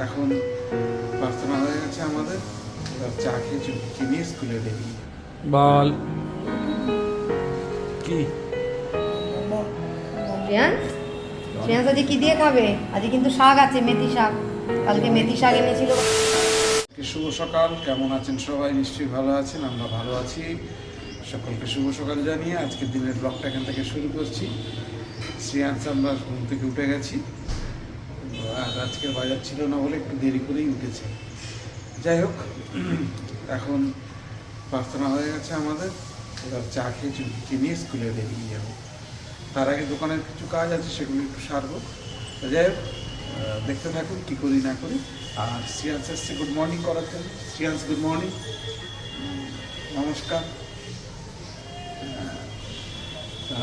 এখন প্রার্থনা হয়ে গেছে আমাদের, এবার চা খেয়ে চুপকে নিয়ে স্কুলে বেরিয়ে। বল কি শ্রেয়াংস শ্রেয়াংস আজকে কি দিয়ে খাবে? আজকে কিন্তু শাক আছে, মেথি শাক। কালকে মেথি শাক এনেছিল। শুভ সকাল, কেমন আছেন সবাই? নিশ্চয়ই ভালো আছেন, আমরা ভালো আছি। সকলকে শুভ সকাল জানিয়ে আজকের দিনের ব্লগটা এখান থেকে শুরু করছি। শ্রেয়াংস আমরা ঘুম থেকে উঠে গেছি, আর আজকের বাজার ছিল না বলে একটু দেরি করেই উঠেছে। যাই হোক, এখন প্রার্থনা হয়ে গেছে আমাদের, এবার চা খেয়ে চুপকে নিয়ে স্কুলে বেরিয়ে যাবো। তার আগে দোকানের কিছু কাজ আছে, সেগুলো একটু সারবো। যাই হোক, দেখতে থাকুন কী করি না করি। আর শ্রেয়াংস এসছে গুড মর্নিং করার জন্য। শ্রেয়াংস গুড মর্নিং, নমস্কার।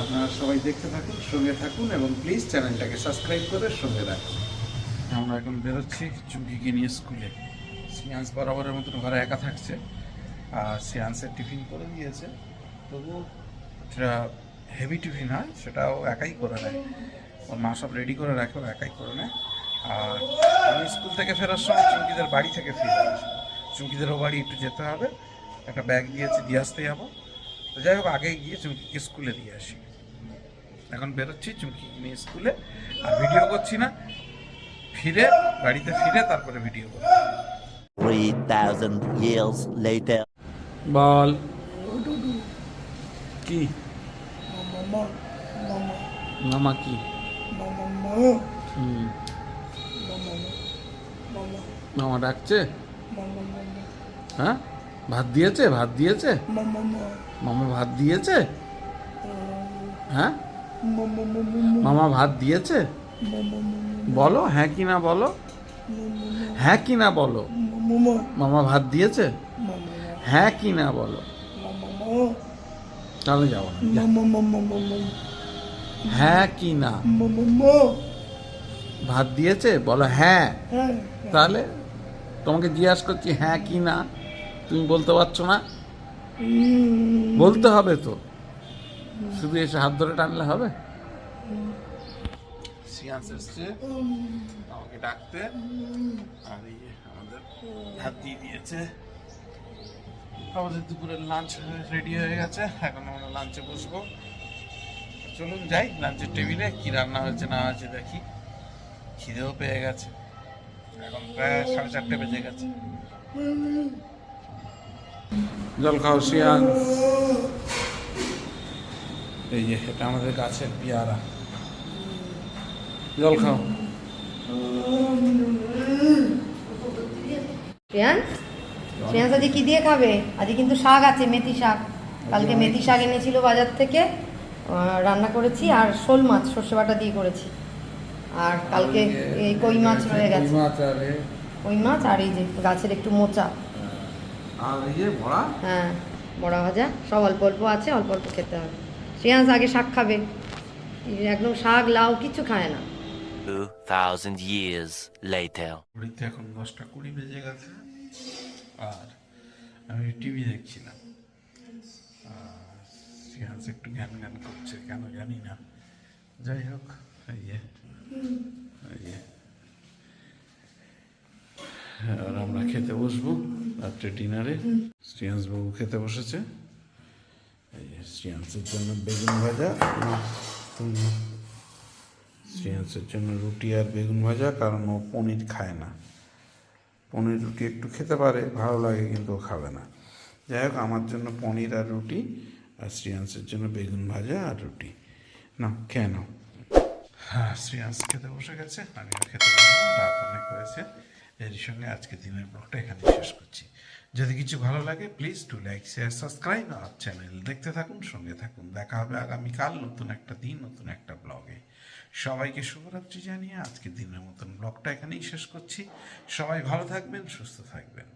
আপনারা সবাই দেখতে থাকুন, সঙ্গে থাকুন এবং প্লিজ চ্যানেলটাকে সাবস্ক্রাইব করে সঙ্গে রাখুন। আমরা এখন বেরোচ্ছি চুমকিকে নিয়ে স্কুলে। শ্রেয়াংস বরাবরের মতন ঘরে একা থাকছে, আর শ্রেয়াংসের টিফিন করে দিয়েছে, তবুও সেটা হেভি টিফিন হয়, সেটাও একাই করে নেয়। ওর মা সব রেডি করে রাখে, ও একাই করে নেয়। আর আমি স্কুল থেকে ফেরার সময় চুমকিদের বাড়ি থেকে ফিরে আসবো। চুমকিদেরও বাড়ি একটু যেতে হবে, একটা ব্যাগ দিয়েছে, দিয়ে আসতে যাবো। তো যাই হোক, আগে গিয়ে চুমকিকে স্কুলে দিয়ে আসি। এখন বেরোচ্ছি চুমকি নিয়ে স্কুলে, আর ভিডিও করছি না, ফিরে বাড়িতে ফিরে তারপরে ভিডিও করব। 3,000 years later. বল কি মামা কি মামা ডাকছে? হ্যাঁ, ভাত দিয়েছে? ভাত দিয়েছে মামা? ভাত দিয়েছে? হ্যাঁ, মামা ভাত দিয়েছে? বলো হ্যাঁ কি না বলো, হ্যাঁ কি না বলো। মামা ভাত দিয়েছে? হ্যাঁ কি না বলো। তাহলে যাবো না। হ্যাঁ কি না, ভাত দিয়েছে বলো হ্যাঁ। তাহলে তোমাকে জিজ্ঞাসা করছি হ্যাঁ কি না, তুমি বলতে পারছো না? বলতে হবে তো, শুধু এসে হাত ধরে টানলে হবে? শ্রেয়াংস এসছে আমাকে ডাকতে, আর এই আমাদের ভাত দিয়ে দিয়েছে। আমাদের দুপুরের লাঞ্চ রেডি হয়ে গেছে, এখন আমরা লাঞ্চে বসবো। চলুন যাই লাঞ্চের টেবিলে, কি রান্না হয়েছে না হয়েছে দেখি। খিদেও পেয়ে গেছে, এখন প্রায় 4:30 বেজে গেছে। জল খাও শ্রেয়াংস। এই যে এটা আমাদের গাছের পেয়ারা, জল খাও। শ্রেয়াংস শ্রেয়াংস আজকে কি দিয়ে খাবে? আজকে কিন্তু শাক আছে, মেথি শাক। কালকে মেথি শাক এনেছিল বাজার থেকে, রান্না করেছি। আর শোল মাছ সর্ষে বাটা দিয়ে করেছি। আর কালকে এই কই মাছ রয়ে গেছে, কই মাছ। আর এই যে গাছের একটু মোচা, আর এই যে বড়া, হ্যাঁ বড়া ভাজা, সব অল্প অল্প আছে, অল্প অল্প খেতে হবে। শ্রেয়াংস আগে শাক খাবে, একদম শাক লাউ কিছু খায় না। 2,000 years later. ঘড়িতে এখন 10:20 বেজে গেছে, আর আমি টিভি দেখছিলাম। শ্রেয়াংস একটু জ্ঞান জ্ঞান করছে, কেন জানি না। যাই হোক, এই যে আর আমরা খেতে বসবো রাত্রে ডিনারে। শ্রেয়াংস বাবু খেতে বসেছে। এই যে শ্রেয়াংসের জন্য বেগুন ভাজা, শ্রেয়াংসের জন্য রুটি আর বেগুন ভাজা, কারণ ও পনির খায় না। পনির রুটি একটু খেতে পারে, ভালো লাগে, কিন্তু ও খাবে না। যাই হোক, আমার জন্য পনির আর রুটি, আর শ্রেয়াংসের জন্য বেগুন ভাজা আর রুটি। না কেন, হ্যাঁ শ্রেয়াংস খেতে বসে গেছে, আমিও খেতে বসবো, রাত অনেক হয়েছে। এর সঙ্গে আজকে দিনের ব্লগটা এখানে শেষ করছি। যদি কিছু ভালো লাগে please do like share subscribe আর চ্যানেল দেখতে থাকুন, সঙ্গে থাকুন। দেখা হবে আগামীকাল নতুন একটা দিন, নতুন একটা ব্লগে। সবাইকে শুভরাত্রি জানিয়ে আজকের দিনের মতন ব্লগটা এখানেই শেষ করছি। সবাই ভালো থাকবেন, সুস্থ থাকবেন।